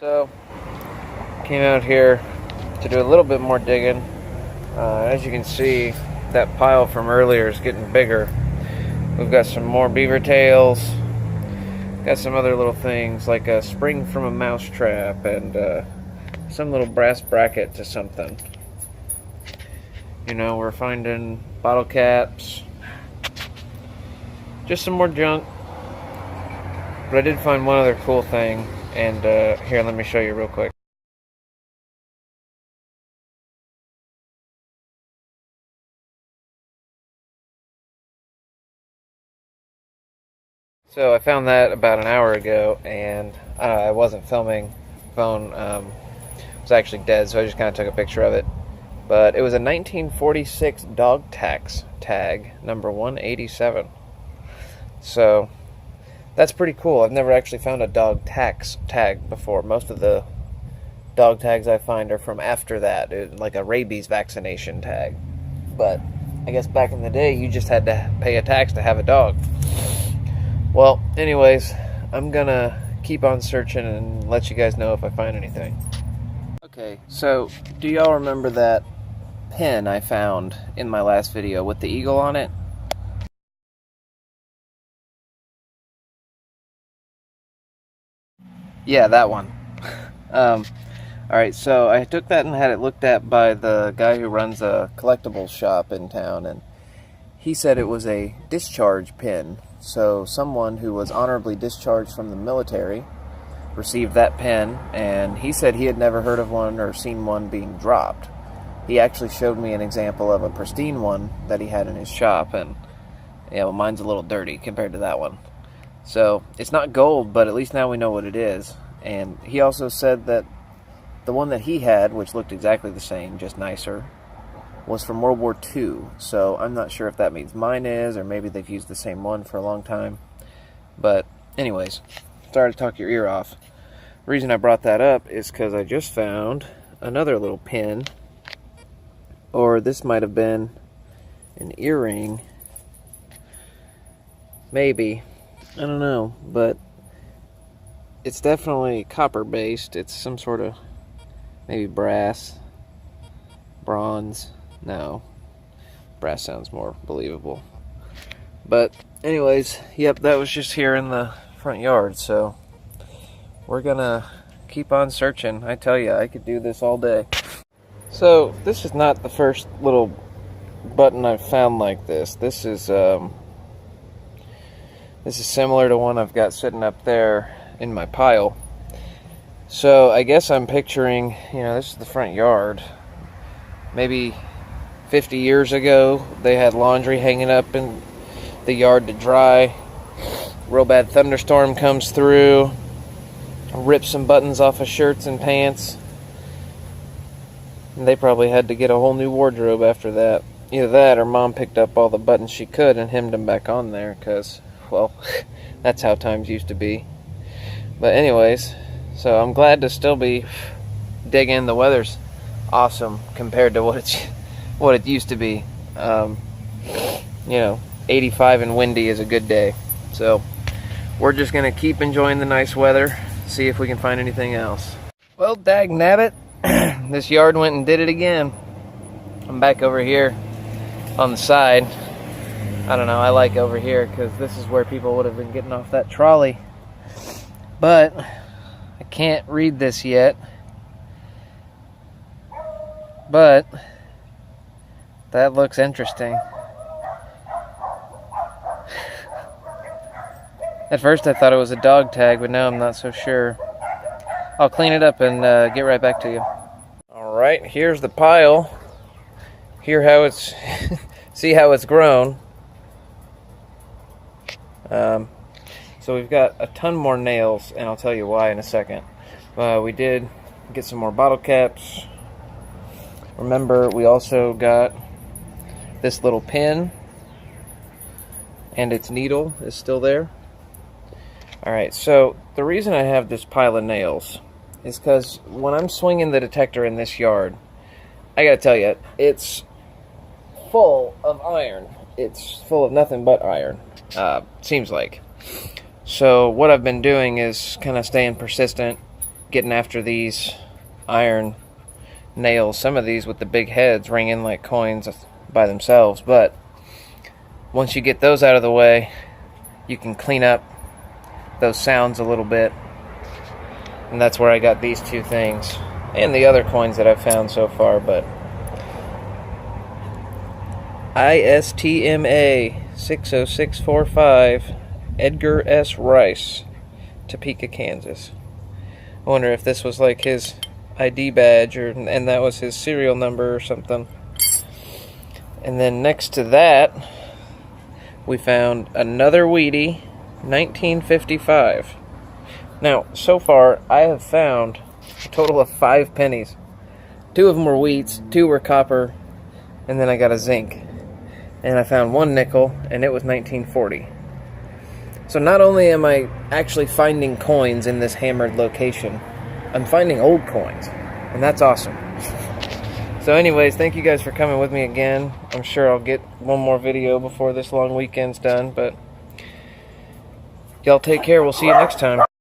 So, came out here to do a little bit more digging. As you can see, that pile from earlier is getting bigger. We've got some more beaver tails, got some other little things like a spring from a mouse trap and some little brass bracket to something. You know, we're finding bottle caps, just some more junk. But I did find one other cool thing, and here, let me show you real quick. So I found that about an hour ago, and I wasn't filming. Phone was actually dead, so I just kind of took a picture of it. But it was a 1946 dog tax tag, number 187. So that's pretty cool. I've never actually found a dog tax tag before. Most of the dog tags I find are from after that, like a rabies vaccination tag. But I guess back in the day, you just had to pay a tax to have a dog. Well, anyways, I'm gonna keep on searching and let you guys know if I find anything. Okay, so do y'all remember that pin I found in my last video with the eagle on it? Yeah, that one. Alright, so I took that and had it looked at by the guy who runs a collectible shop in town, and he said it was a discharge pin. So someone who was honorably discharged from the military received that pin, and he said he had never heard of one or seen one being dropped. He actually showed me an example of a pristine one that he had in his shop, and yeah, well, mine's a little dirty compared to that one. So it's not gold, but at least now we know what it is. And he also said that the one that he had, which looked exactly the same, just nicer, was from World War II, so I'm not sure if that means mine is, or maybe they've used the same one for a long time. But anyways, sorry to talk your ear off. The reason I brought that up is because I just found another little pin, or this might have been an earring, maybe, I don't know, but it's definitely copper based. It's some sort of maybe brass, bronze. No, brass sounds more believable. But anyways, yep, that was just here in the front yard, so we're gonna keep on searching. I tell you, I could do this all day. So this is not the first little button I've found like this. This is similar to one I've got sitting up there in my pile. So I guess I'm picturing, this is the front yard. Maybe 50 years ago, they had laundry hanging up in the yard to dry. Real bad thunderstorm comes through, rips some buttons off of shirts and pants. And they probably had to get a whole new wardrobe after that. Either that or Mom picked up all the buttons she could and hemmed them back on there, because, well, that's how times used to be. But anyways, so I'm glad to still be digging. The weather's awesome compared to what it used to be. 85 and windy is a good day. So we're just gonna keep enjoying the nice weather, see if we can find anything else. Well, dag nabbit, this yard went and did it again. I'm back over here on the side. I don't know, I like over here because this is where people would have been getting off that trolley. But I can't read this yet. But that looks interesting. At first I thought it was a dog tag, but now I'm not so sure. I'll clean it up and get right back to you. Alright, here's the pile. Here how it's see how it's grown. So we've got a ton more nails, and I'll tell you why in a second. We did get some more bottle caps. Remember, we also got this little pin, and its needle is still there. Alright, so the reason I have this pile of nails is because when I'm swinging the detector in this yard, I gotta tell you, it's full of iron. It's full of nothing but iron, seems like. So what I've been doing is kind of staying persistent, getting after these iron nails. Some of these with the big heads ring in like coins by themselves, but once you get those out of the way, you can clean up those sounds a little bit. And that's where I got these two things and the other coins that I've found so far. But ISTMA 60645 Edgar S. Rice, Topeka, Kansas. I wonder if this was like his ID badge, and that was his serial number or something. And then next to that, we found another Wheatie, 1955. Now, so far, I have found a total of 5 pennies. 2 of them were wheats, 2 were copper, and then I got a zinc. And I found 1 nickel, and it was 1940. So not only am I actually finding coins in this hammered location, I'm finding old coins, and that's awesome. So anyways, thank you guys for coming with me again. I'm sure I'll get one more video before this long weekend's done, but y'all take care. We'll see you next time.